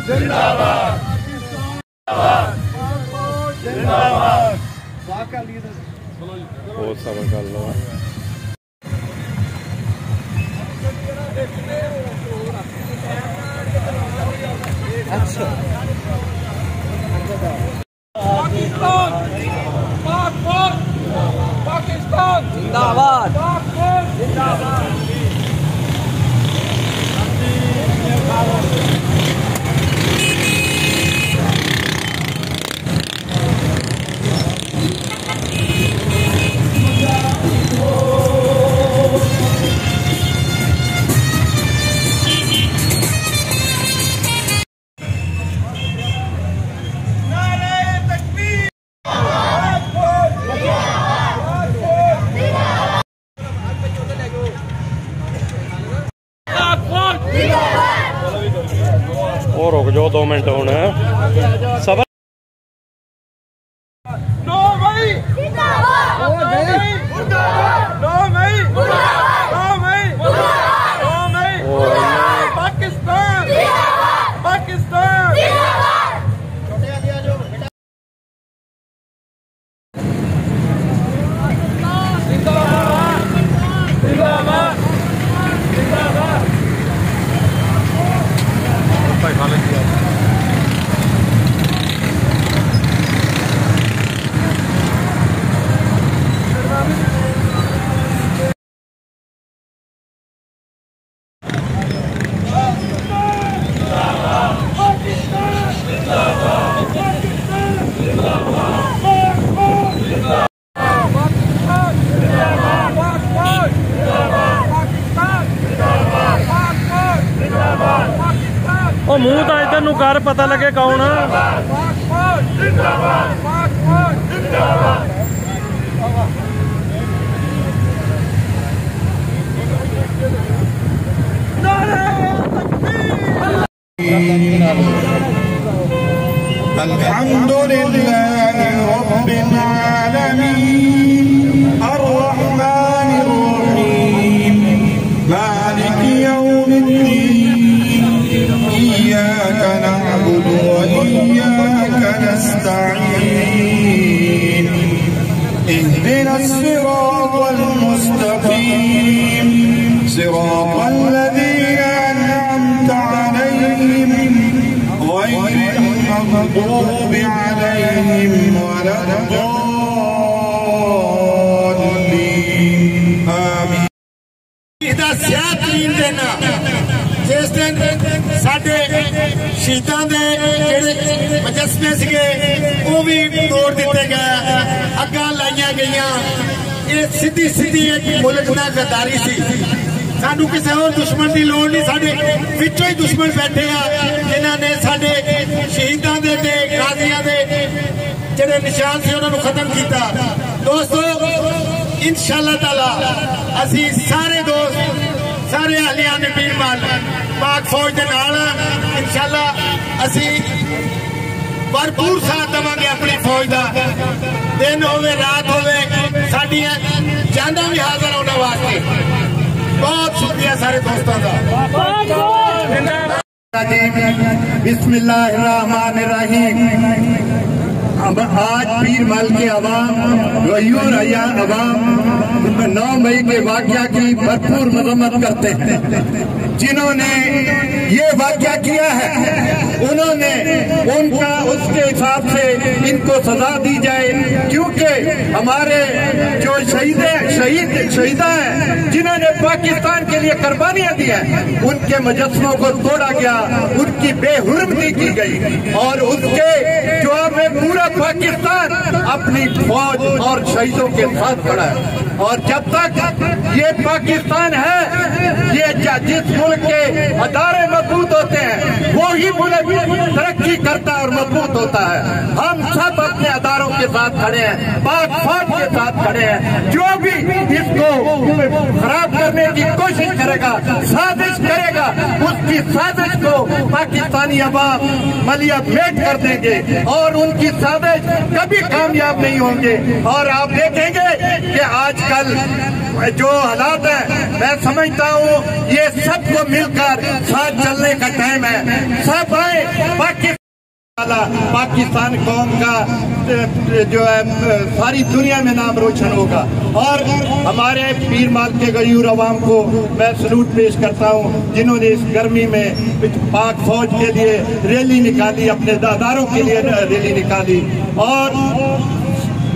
जिंदाबाद जिंदाबाद। बहुत सबर कर लो। अच्छा पाकिस्तान पाकिस्तान जिंदाबाद जिंदाबाद। और रुक जाओ 2 मिनट होने सबर। नो भाई नो भाई नो भाई पाकिस्तान पाकिस्तान। ਉਹ ਮੂੰਹ ਤਾਂ ਇਧਰ ਨੂੰ ਕਰ ਪਤਾ ਲੱਗੇ ਕੌਣ ਆ। अल्हम्दुलिल्लाहि रब्बिल आलमीन अर्रहमानिर रहीम मालिकि यौमिद्दीन इय्याका नअबुदु व इय्याका नस्तईन इहदिनास सिरातल मुस्तकीम सिरातल लज़ीना अन'अमता अलैहिम غير المغضوب عليهم ولا الضالين آمين। ਇਹਦਾ ਸਿਆਤੀਨ ਦੇਣਾ ਜਿਸ ਦਿਨ ਸਾਡੇ ਸ਼ਹੀਦਾਂ ਦੇ ਜਿਹੜੇ ਮਜਸਮੇ ਸੀਗੇ ਉਹ ਵੀ ਤੋੜ ਦਿੱਤੇ ਗਏ, ਅੱਗਾਂ ਲਾਈਆਂ ਗਈਆਂ। ਇਹ ਸਿੱਧੀ ਸਿੱਧੀ ਇੱਕ ਮੁਲਕ ਨਾਲ ਗਦਾਰੀ ਸੀ। ਸਾਨੂੰ ਕਿਸੇ ਹੋਰ ਦੁਸ਼ਮਣ ਦੀ ਲੋੜ ਨਹੀਂ, ਸਾਡੇ ਵਿੱਚੋਂ ਹੀ ਦੁਸ਼ਮਣ ਬੈਠੇ ਆ ਜਿਨ੍ਹਾਂ ਨੇ ਸਾਡੇ ਸ਼ਹੀਦਾਂ ਦੇ ਤੇ ਗਾਜ਼ੀਆਂ ਦੇ ਜਿਹੜੇ ਨਿਸ਼ਾਨ ਸੀ ਉਹਨਾਂ ਨੂੰ ਖਤਮ ਕੀਤਾ। ਦੋਸਤੋ इंशाअल्लाह ताला असी सारे दोस्त सारे अहलिया ने पीर माल पाक फौज के नाल इंशाअल्लाह असी भरपूर साथ देवांगे अपनी फौज का। दिन होवे रात होवे साडियां जाना भी हाजिर होने वास्ते। बहुत शुक्रिया सारे दोस्तों का। बिस्मिल्लाहिर्रहमानिर्रहीम। अब आज पीर मल के अवाम गयूर अया अवाम 9 मई के वाक़या की भरपूर मजम्मत करते हैं। जिन्होंने ये वाक़या किया है उन्होंने उनका उसके हिसाब से इनको सजा दी जाए, क्योंकि हमारे जो शहीदा हैं जिन्होंने पाकिस्तान के लिए कुर्बानियां दी हैं उनके मुजस्समों को तोड़ा गया, उनकी बेहुरमती की गई और उसके जवाब में पूरा पाकिस्तान अपनी फौज और शहीदों के साथ खड़ा है। और जब तक ये पाकिस्तान है, ये जिस मुल्क के अदारे मजबूत होते हैं वो ही मुल्क तरक्की करता है और मजबूत होता है। हम सब अपने अदारों के साथ खड़े हैं, पाक फौज के साथ खड़े हैं। जो भी इसको खराब करने की कोशिश करेगा, साजिश करेगा, उसकी साजिश को पाकिस्तानी अवाम मलिया मेट कर देंगे और उनकी साजिश कभी कामयाब नहीं होंगे। और आप देखेंगे कि आजकल जो हालात है, मैं समझता हूँ ये सबको मिलकर साथ चलने का टाइम है। सब आए, पाकिस्तान कौम का जो है सारी दुनिया में नाम रोशन होगा। और हमारे पीर माल के गयूर अवाम को मैं सलूट पेश करता हूँ, जिन्होंने इस गर्मी में पाक फौज के लिए रैली निकाली, अपने दादारों के लिए रैली निकाली। और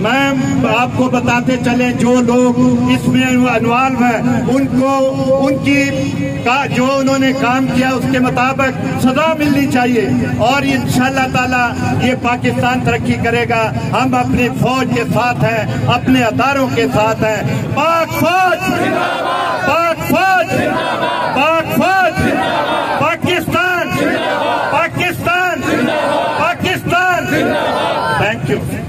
मैं आपको बताते चले, जो लोग इसमें इन्वॉल्व हैं उनको उनकी जो उन्होंने काम किया उसके मुताबिक सजा मिलनी चाहिए। और इंशाअल्लाह ताला ये पाकिस्तान तरक्की करेगा। हम अपनी फौज के साथ हैं, अपने अदारों के साथ हैं। पाक फौज, पाक फौज, पाक फौज, पाकिस्तान, पाकिस्तान, पाकिस्तान। Thank you.